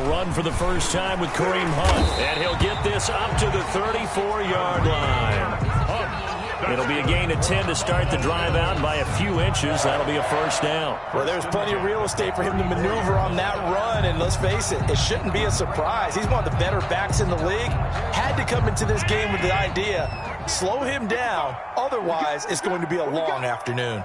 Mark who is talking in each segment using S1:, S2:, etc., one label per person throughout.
S1: will run for the first time with Kareem Hunt. And he'll get this up to the 34-yard line. It'll be a gain of 10 to start the drive out by a few inches. That'll be a first down.
S2: Well, there's plenty of real estate for him to maneuver on that run. And let's face it, it shouldn't be a surprise. He's one of the better backs in the league. Had to come into this game with the idea, slow him down. Otherwise, it's going to be a long afternoon.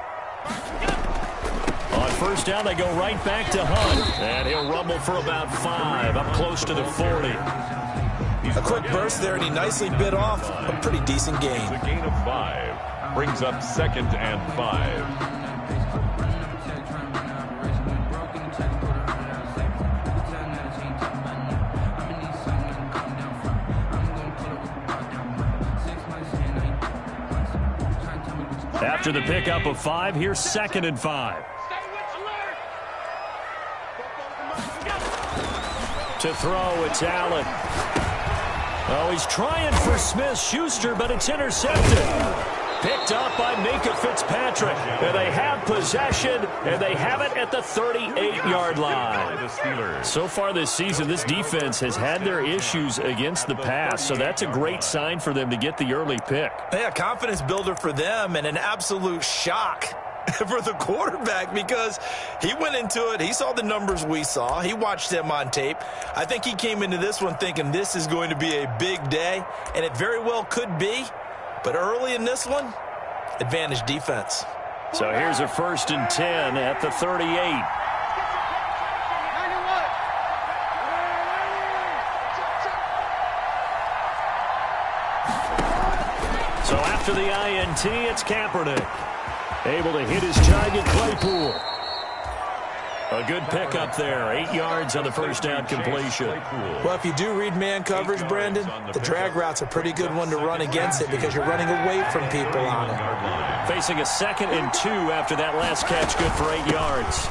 S1: On first down, they go right back to Hunt. And he'll rumble for about 5, up close to the 40.
S2: A quick burst there, and he nicely bit off a pretty decent gain.
S3: A gain of 5. Brings up 2nd and 5.
S1: After the pickup of 5, here's 2nd and 5. To throw, it's Allen. Oh, he's trying for Smith-Schuster, but it's intercepted. Picked up by Minkah Fitzpatrick. And they have possession, and they have it at the 38-yard line. So far this season, this defense has had their issues against the pass, so that's a great sign for them to get the early pick.
S2: Yeah, confidence builder for them, and an absolute shock for the quarterback, because he went into it, he saw the numbers we saw, he watched them on tape. I think he came into this one thinking this is going to be a big day, and it very well could be, but early in this one, advantage defense.
S1: So here's a 1st and 10 at the 38. So after the INT, it's Kaepernick. Able to hit his target, Claypool. A good pickup there. 8 yards on the first down completion.
S2: Well, if you do read man coverage, Brandon, the drag route's a pretty good one to run against it because you're running away from people on it.
S1: Facing a 2nd and 2 after that last catch, good for 8 yards.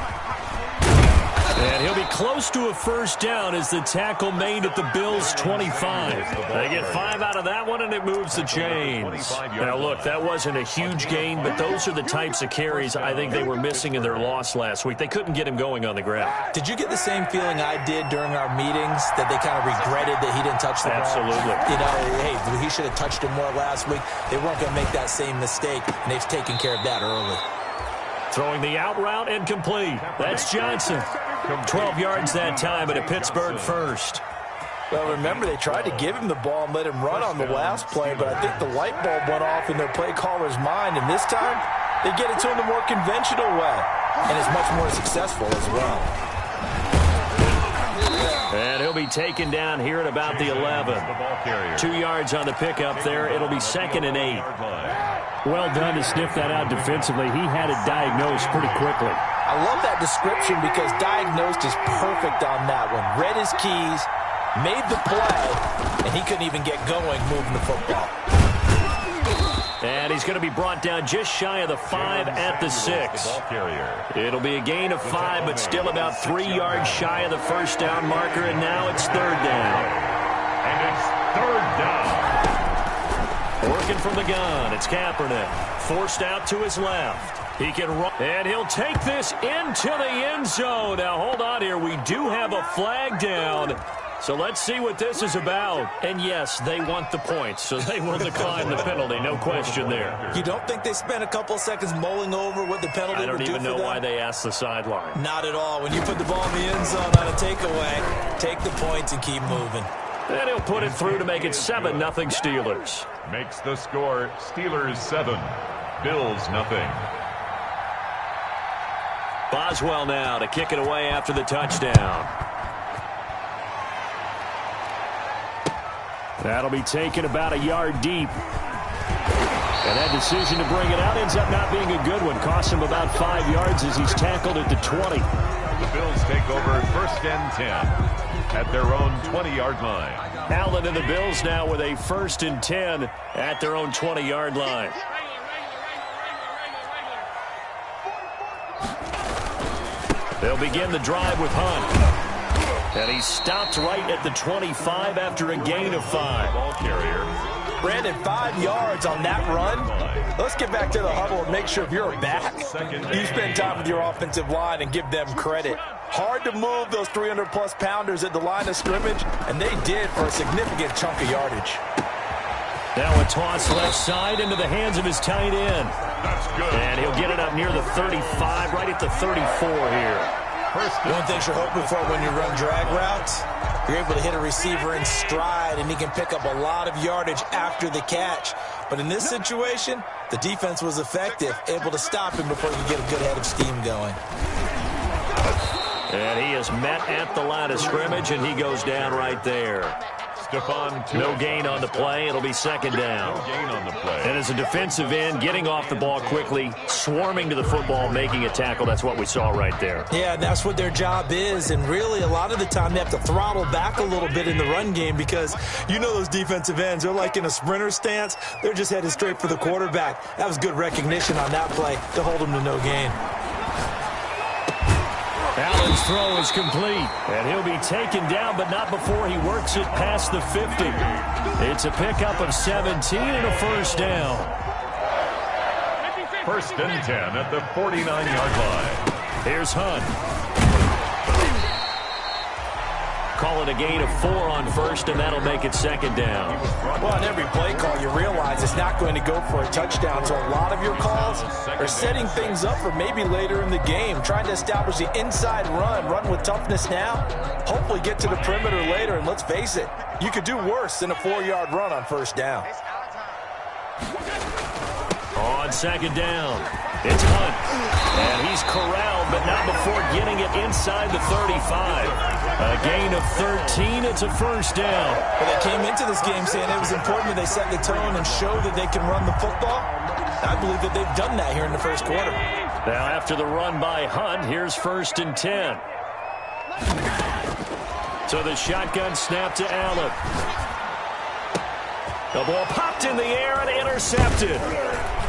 S1: And he'll be close to a first down as the tackle made at the Bills' 25. They get 5 out of that one, and it moves the chains. Now, look, that wasn't a huge gain, but those are the types of carries I think they were missing in their loss last week. They couldn't get him going on the ground.
S2: Did you get the same feeling I did during our meetings, that they kind of regretted that he didn't touch the ball?
S1: Absolutely.
S2: You know, hey, he should have touched him more last week. They weren't going to make that same mistake, and they've taken care of that early.
S1: Throwing the out route and complete. That's Johnson. 12 yards that time, and a Pittsburgh first.
S2: Well, remember, they tried to give him the ball and let him run on the last play, but I think the light bulb went off in their play caller's mind, and this time they get it to him the more conventional way, and it's much more successful as well.
S1: And he'll be taken down here at about the 11. 2 yards on the pickup there. It'll be 2nd and 8. Well done to sniff that out defensively. He had it diagnosed pretty quickly.
S2: I love that description because diagnosed is perfect on that one. Read his keys, made the play, and he couldn't even get going moving the football.
S1: And he's going to be brought down just shy of the 5 at the 6. It'll be a gain of 5, but still about 3 yards shy of the first down marker, and now it's 3rd down.
S3: And it's 3rd down.
S1: Working from the gun, it's Kaepernick. Forced out to his left. He can run, and he'll take this into the end zone. Now, hold on here. We do have a flag down. So let's see what this is about. And, yes, they want the points, so they will decline the penalty. No question there.
S2: You don't think they spent a couple seconds mulling over what the penalty would do for them?
S1: I don't even know why they asked the sideline.
S2: Not at all. When you put the ball in the end zone on a takeaway, take the points and keep moving.
S1: And he'll put it through to make it 7-0 Steelers.
S3: Makes the score Steelers 7, Bills 0.
S1: Boswell now to kick it away after the touchdown. That'll be taken about a yard deep. And that decision to bring it out ends up not being a good one. Costs him about 5 yards as he's tackled at the 20.
S3: The Bills take over 1st and 10 at their own 20-yard line.
S1: Allen and the Bills now with a 1st and 10 at their own 20-yard line. They'll begin the drive with Hunt. And he stopped right at the 25 after a gain of 5.
S3: Ball carrier
S2: Brandon, 5 yards on that run. Let's get back to the huddle and make sure if you're a back, you spend time with your offensive line and give them credit. Hard to move those 300-plus pounders at the line of scrimmage, and they did for a significant chunk of yardage.
S1: Now a toss left side into the hands of his tight end.
S3: That's good.
S1: And he'll get it up near the 35, right at the 34 here.
S2: One thing you're hoping for when you run drag routes, you're able to hit a receiver in stride, and he can pick up a lot of yardage after the catch. But in this situation, the defense was effective, able to stop him before he could get a good head of steam going.
S1: And he is met at the line of scrimmage, and he goes down right there. No gain on the play. It'll be second down.
S3: No gain on the play.
S1: And as a defensive end, getting off the ball quickly, swarming to the football, making a tackle, that's what we saw right there.
S2: Yeah, that's what their job is. And really, a lot of the time, they have to throttle back a little bit in the run game because you know those defensive ends, they're like in a sprinter stance. They're just headed straight for the quarterback. That was good recognition on that play to hold them to no gain.
S1: Allen's throw is complete, and he'll be taken down, but not before he works it past the 50. It's a pickup of 17 and a first down.
S3: First and 10 at the 49-yard line.
S1: Here's Hunt. Call it a gain of 4 on first, and that'll make it second down.
S2: Well, on every play call, you realize it's not going to go for a touchdown. So a lot of your calls are setting things up for maybe later in the game, trying to establish the inside run with toughness now, hopefully get to the perimeter later. And let's face it, you could do worse than a 4-yard run on first down.
S1: On second down, it's Hunt. And he's corralled, but not before getting it inside the 35. A gain of 13. It's a first down.
S2: Well, they came into this game saying it was important that they set the tone and show that they can run the football. I believe that they've done that here in the first quarter.
S1: Now, after the run by Hunt, here's first and 10. So the shotgun snap to Allen. The ball popped in the air and intercepted.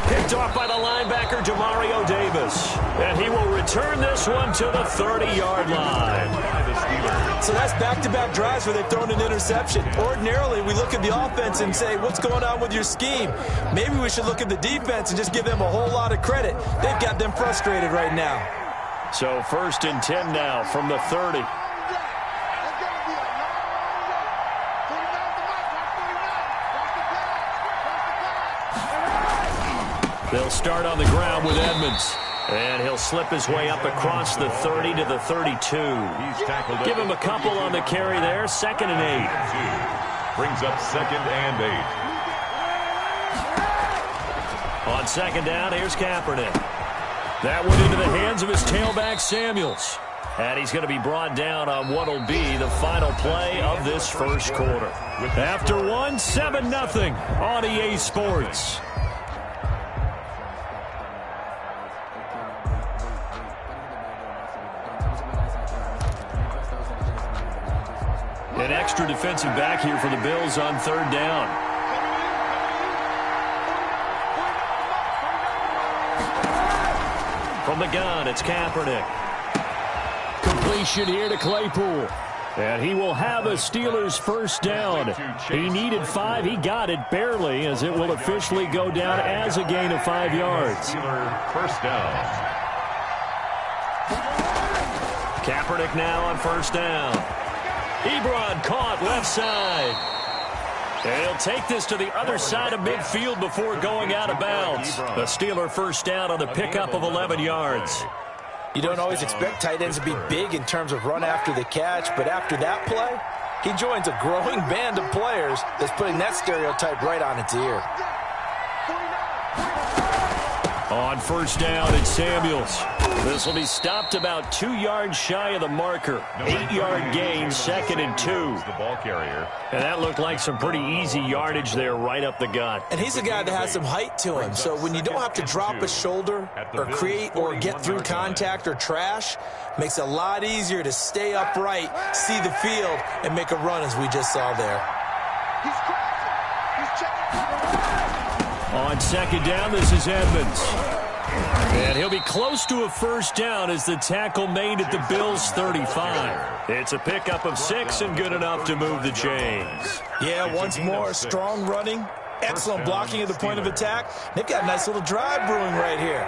S1: Picked off by the linebacker, Demario Davis. And he will return this one to the 30-yard line.
S2: So that's back-to-back drives where they've thrown an interception. Ordinarily, we look at the offense and say, what's going on with your scheme? Maybe we should look at the defense and just give them a whole lot of credit. They've got them frustrated right now.
S1: So first and 10 now from the 30. They'll start on the ground with Edmonds. And he'll slip his way up across the 30 to the 32. Give him a couple on the carry there. Second and 8.
S3: Brings up second and 8.
S1: On second down, here's Kaepernick. That went into the hands of his tailback, Samuels. And he's going to be brought down on what will be the final play of this first quarter. After 7-0 on EA Sports. An extra defensive back here for the Bills on third down. From the gun, it's Kaepernick. Completion here to Claypool. And he will have a Steelers first down. He needed 5. He got it barely, as it will officially go down as a gain of 5 yards.
S3: Steeler first down.
S1: Kaepernick now on first down. Ebron caught left side. And he'll take this to the other side of midfield before going out of bounds. The Steeler first down on the pickup of 11 yards.
S2: You don't always expect tight ends to be big in terms of run after the catch, but after that play, he joins a growing band of players that's putting that stereotype right on its ear.
S1: On first down, it's Samuels. This will be stopped about 2 yards shy of the marker. 8-yard gain, second and 2.
S3: The ball carrier.
S1: And that looked like some pretty easy yardage there right up the gut.
S2: And he's a guy that has some height to him, so when you don't have to drop a shoulder or create or get through contact or trash, makes it a lot easier to stay upright, see the field, and make a run as we just saw there.
S1: On second down, this is Edmonds. And he'll be close to a first down as the tackle made at the Bills' 35. It's a pickup of 6 and good enough to move the chains.
S2: Yeah, once more, strong running, Excellent blocking at the point of attack. They've got a nice little drive brewing right here.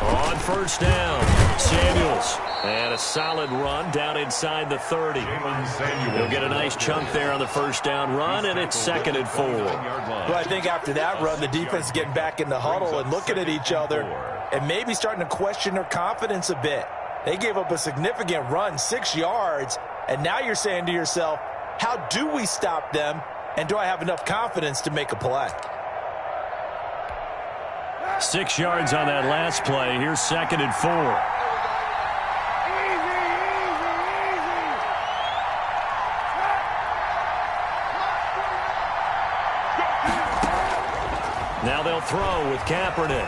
S1: On first down, Samuels. And a solid run down inside the 30. He'll get a nice chunk there on the first down run, and it's 2nd and 4.
S2: Well, I think after that run, the defense is getting back in the huddle and looking at each other and maybe starting to question their confidence a bit. They gave up a significant run, 6 yards, and now you're saying to yourself, how do we stop them, and do I have enough confidence to make a play?
S1: 6 yards on that last play. Here's 2nd and 4. Now they'll throw with Kaepernick.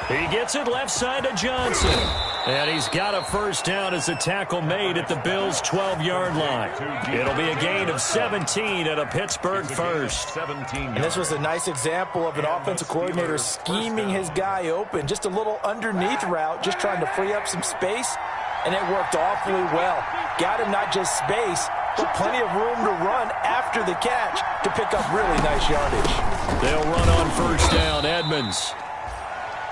S1: He gets it left side to Johnson. And he's got a first down as the tackle made at the Bills' 12-yard line. It'll be a gain of 17 and a Pittsburgh first.
S2: And this was a nice example of an offensive coordinator scheming his guy open. Just a little underneath route, just trying to free up some space, and it worked awfully well. Got him not just space, but plenty of room to run after the catch to pick up really nice yardage.
S1: They'll run on first down, Edmonds.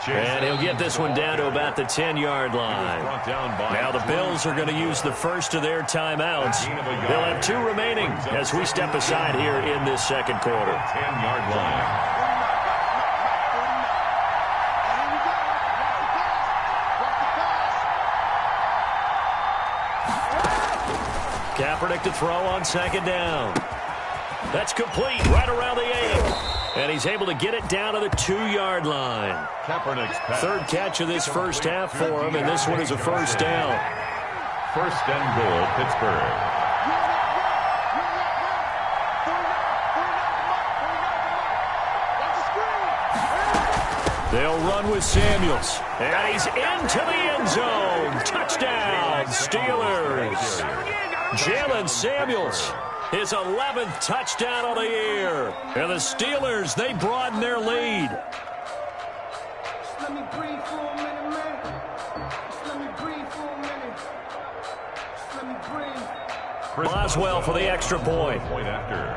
S1: And he'll get this one down to about the 10-yard line. Now the Bills are going to use the first of their timeouts. They'll have 2 remaining as we step aside here in this second quarter.
S3: 10-yard line.
S1: Kaepernick to throw on 2nd down. That's complete right around the 8. And he's able to get it down to the 2-yard line.
S3: Kaepernick's pass.
S1: 3rd catch of this first half for him, and this one is a first down.
S3: 1st and goal, Pittsburgh.
S1: They'll run with Samuels. And he's into the end zone. Touchdown, Steelers. Jalen Samuels. His 11th touchdown of the year. And the Steelers, they broaden their lead.
S4: Just let me breathe for a minute, man. Just let me breathe for a minute. Just let me breathe.
S1: Boswell for the extra point.
S3: Point after.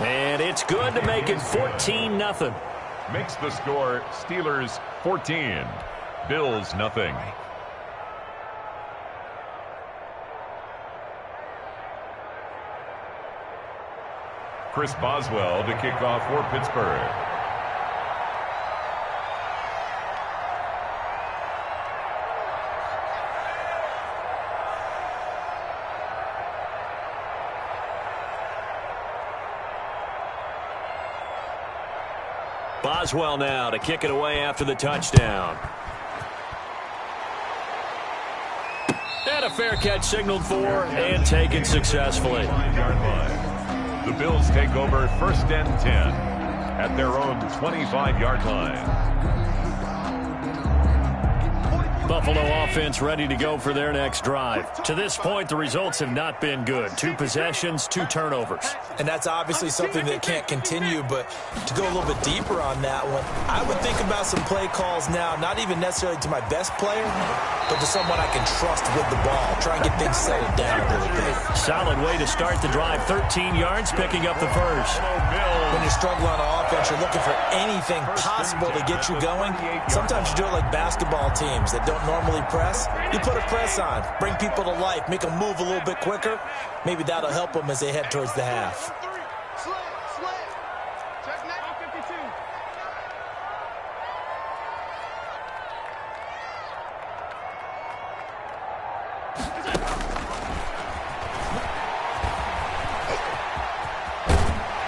S1: And it's good to make it 14-0.
S3: Makes the score Steelers 14. Bills nothing. Chris Boswell to kick off for Pittsburgh.
S1: Boswell now to kick it away after the touchdown. And a fair catch signaled for and taken successfully.
S3: 5-yard line. The Bills take over 1st and 10 at their own 25-yard line.
S1: Buffalo offense ready to go for their next drive. To this point, the results have not been good. 2 possessions, 2 turnovers.
S2: And that's obviously something that can't continue, but to go a little bit deeper on that one, I would think about some play calls now, not even necessarily to my best player, but to someone I can trust with the ball. Try and get things settled down a little bit.
S1: Solid way to start the drive. 13 yards, picking up the first.
S2: When you struggle on offense, you're looking for anything possible to get you going. Sometimes you do it like basketball teams that don't normally press. You put a press on, bring people to life, make them move a little bit quicker. Maybe that'll help them as they head towards the half.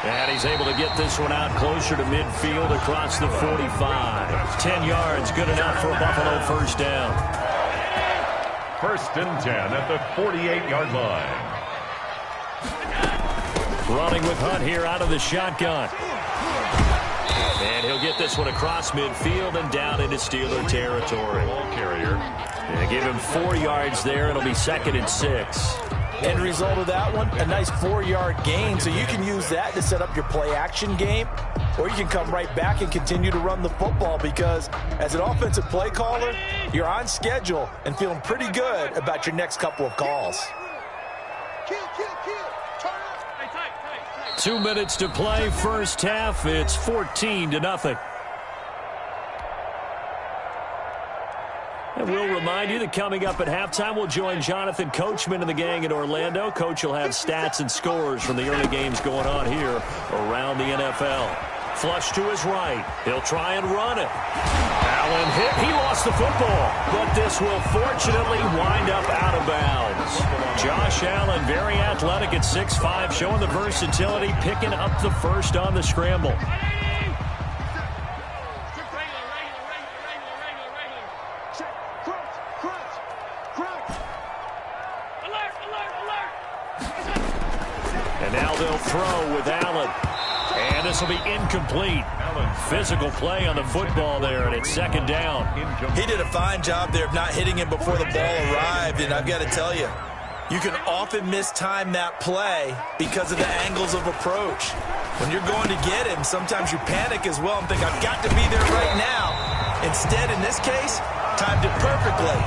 S1: And he's able to get this one out closer to midfield across the 45. 10 yards, good enough for a Buffalo first down.
S3: 1st and 10 at the 48-yard line.
S1: Running with Hunt here out of the shotgun. And he'll get this one across midfield and down into Steeler territory.
S3: Ball carrier.
S1: And give him 4 yards there. It'll be 2nd and 6.
S2: End result of that one, a nice 4-yard gain. So you can use that to set up your play-action game, or you can come right back and continue to run the football because as an offensive play caller, you're on schedule and feeling pretty good about your next couple of calls.
S1: 2 minutes to play, first half. It's 14-0. And we'll remind you that coming up at halftime, we'll join Jonathan Coachman and the gang in Orlando. Coach will have stats and scores from the early games going on here around the NFL. Flush to his right. He'll try and run it. Allen hit. He lost the football, but this will fortunately wind up out of bounds. Josh Allen, very athletic at 6'5", showing the versatility, picking up the first on the scramble. And now they'll throw with Allen. And this will be incomplete. Physical play on the football there, and it's second down.
S2: He did a fine job there of not hitting him before the ball arrived, and I've got to tell you, you can often mistime that play because of the angles of approach. When you're going to get him, sometimes you panic as well and think, I've got to be there right now. Instead, in this case, timed it perfectly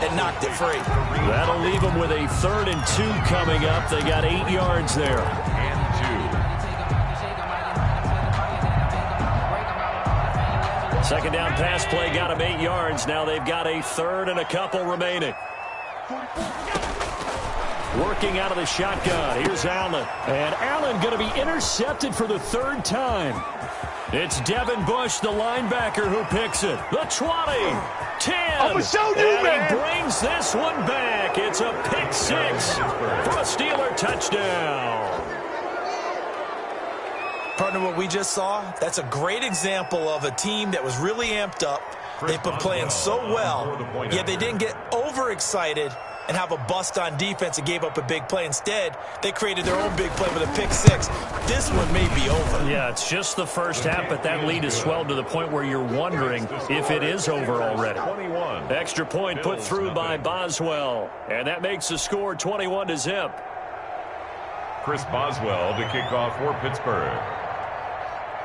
S2: and knocked it free.
S1: That'll leave them with a 3rd and 2 coming up. They got 8 yards there. Second down pass play got him 8 yards. Now they've got a 3rd and a couple remaining. Working out of the shotgun. Here's Allen. And Allen going to be intercepted for the 3rd time. It's Devin Bush, the linebacker, who picks it. The 20, 10.
S5: I'm gonna show you,
S1: and
S5: man.
S1: He brings this one back. It's a pick 6 for a Steeler touchdown.
S2: Partner, what we just saw, that's a great example of a team that was really amped up. They've been playing so well, yet they didn't get overexcited and have a bust on defense and gave up a big play. Instead, they created their own big play with a pick 6. This one may be over.
S1: Yeah, it's just the first half, but that lead has swelled to the point where you're wondering if it is over already. Extra point put through by Boswell, and that makes the score 21-0.
S3: Chris Boswell to kick off for Pittsburgh.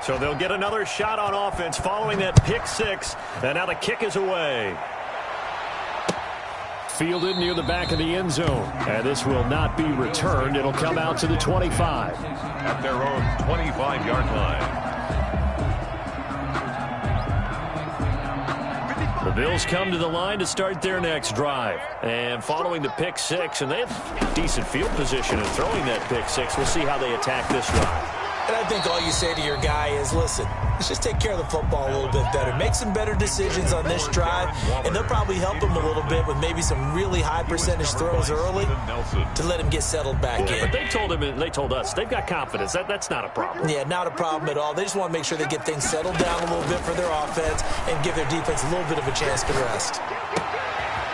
S1: So they'll get another shot on offense following that pick 6, and now the kick is away. Fielded near the back of the end zone, and this will not be returned. It'll come out to the 25.
S3: At their own 25-yard line.
S1: The Bills come to the line to start their next drive. And following the pick 6, and they have decent field position in throwing that pick 6. We'll see how they attack this drive.
S2: And I think all you say to your guy is, listen, let's just take care of the football a little bit better. Make some better decisions on this drive, and they'll probably help him a little bit with maybe some really high percentage throws early to let him get settled back in.
S1: But they told us they've got confidence. That's not a problem.
S2: Yeah, not a problem at all. They just want to make sure they get things settled down a little bit for their offense and give their defense a little bit of a chance to rest.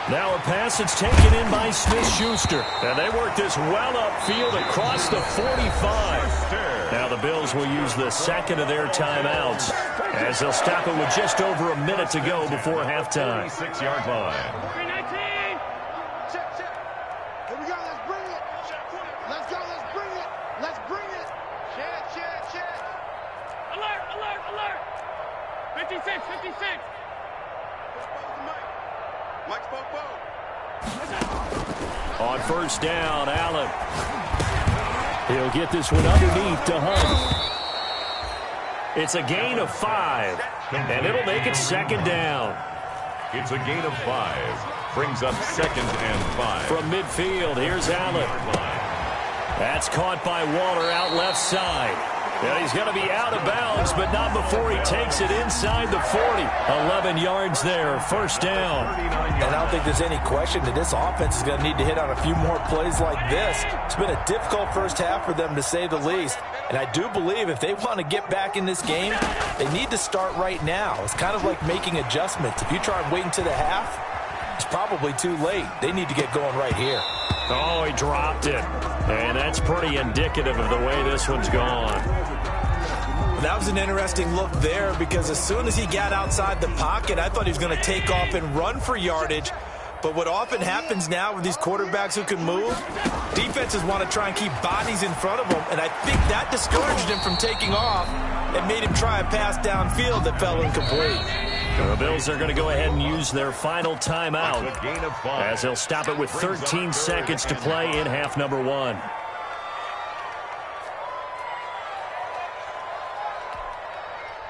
S1: Now a pass that's taken in by Smith-Schuster. And they work this well upfield across the 45. Now the Bills will use the second of their timeouts as they'll stop it with just over a minute to go before halftime.
S3: 6-yard line.
S5: 319. Check. Here we go. Let's bring it. Let's go. Let's bring it. Let's bring it. Check. Alert. 56. Mike Spopo.
S1: On first down, Allen. He'll get this one underneath to Hunt. It's a gain of 5, and it'll make it second down.
S3: It's a gain of 5. Brings up 2nd and 5.
S1: From midfield, here's Allen. That's caught by Waller out left side. And he's going to be out of bounds, but not before he takes it inside the 40. 11 yards there, first down.
S2: And I don't think there's any question that this offense is going to need to hit on a few more plays like this. It's been a difficult first half for them, to say the least. And I do believe if they want to get back in this game, they need to start right now. It's kind of like making adjustments. If you try and wait until the half, it's probably too late. They need to get going right here.
S1: Oh, he dropped it. And that's pretty indicative of the way this one's gone.
S2: That was an interesting look there because as soon as he got outside the pocket, I thought he was going to take off and run for yardage. But what often happens now with these quarterbacks who can move, defenses want to try and keep bodies in front of them, and I think that discouraged him from taking off and made him try a pass downfield that fell incomplete.
S1: The Bills are going to go ahead and use their final timeout as they'll stop it with 13 seconds to play in half number 1.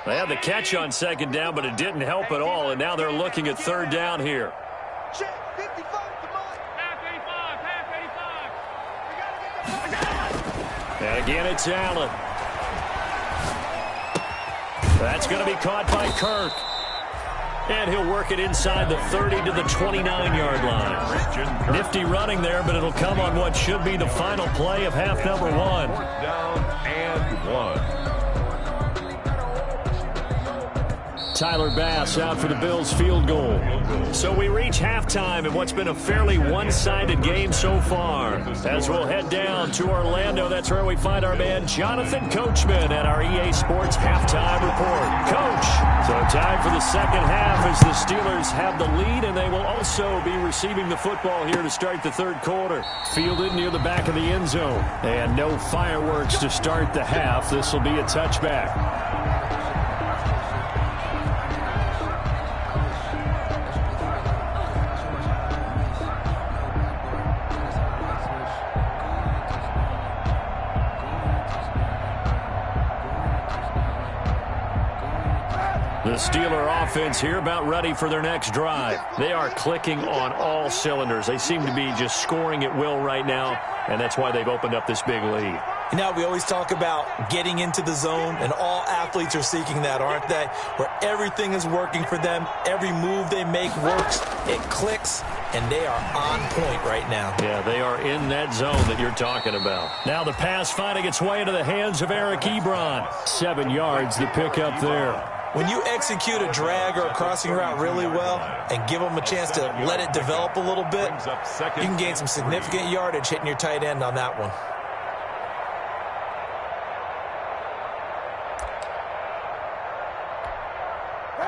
S1: They had the catch on second down, but it didn't help at all, and now they're looking at third down here.
S5: Check, 55, come on.
S1: Pass 85, And again, it's Allen. That's going to be caught by Kirk. And he'll work it inside the 30 to the 29-yard line. Nifty running there, but it'll come on what should be the final play of half number 1.
S3: Fourth down and 1.
S1: Tyler Bass out for the Bills field goal. So we reach halftime in what's been a fairly one-sided game so far. As we'll head down to Orlando, that's where we find our man Jonathan Coachman at our EA Sports Halftime Report. Coach, so time for the second half as the Steelers have the lead, and they will also be receiving the football here to start the third quarter. Fielded near the back of the end zone. And no fireworks to start the half. This will be a touchback. The Steeler offense here about ready for their next drive. They are clicking on all cylinders. They seem to be just scoring at will right now, and that's why they've opened up this big lead.
S2: You know, we always talk about getting into the zone, and all athletes are seeking that, aren't they? Where everything is working for them, every move they make works, it clicks, and they are on point right now.
S1: Yeah, they are in that zone that you're talking about. Now the pass finding its way into the hands of Eric Ebron. 7 yards the pickup there.
S2: When you execute a drag or a crossing route really well and give them a chance to let it develop a little bit, you can gain some significant yardage hitting your tight end on that one.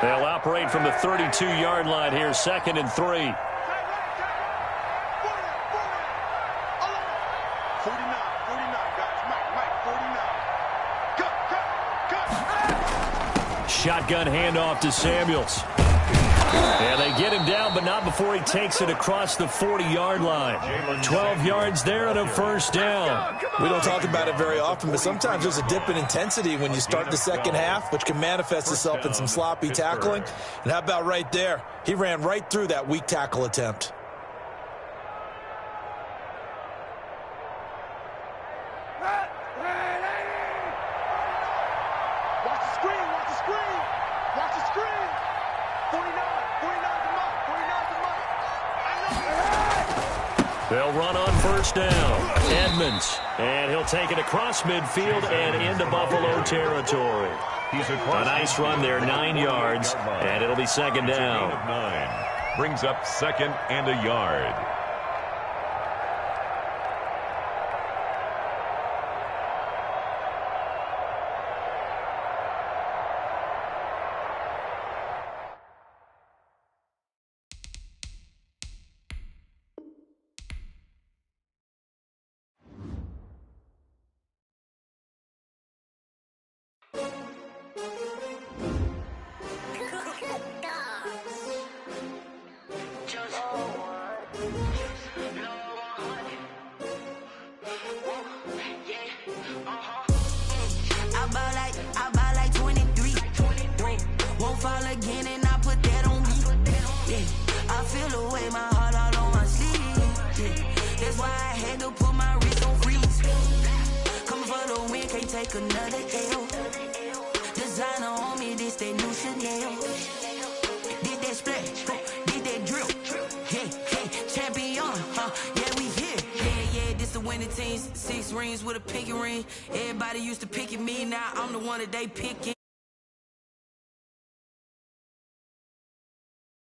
S1: They'll operate from the 32-yard line here, 2nd and 3.
S5: 49, guys. Mike, 49. Cut.
S1: Shotgun handoff to Samuels. And they get him down, but not before he takes it across the 40-yard line. 12 yards there and a first down.
S2: We don't talk about it very often, but sometimes there's a dip in intensity when you start the second half, which can manifest itself in some sloppy tackling. And how about right there? He ran right through that weak tackle attempt.
S1: They'll run on first down. Edmonds. And he'll take it across midfield and into Buffalo territory. A nice run there, 9 yards, and it'll be second down.
S3: 9. Brings up 2nd and a yard.
S6: Winning teams, 6 rings with a pinky ring. Everybody used to pick at me, now I'm the one that they picking.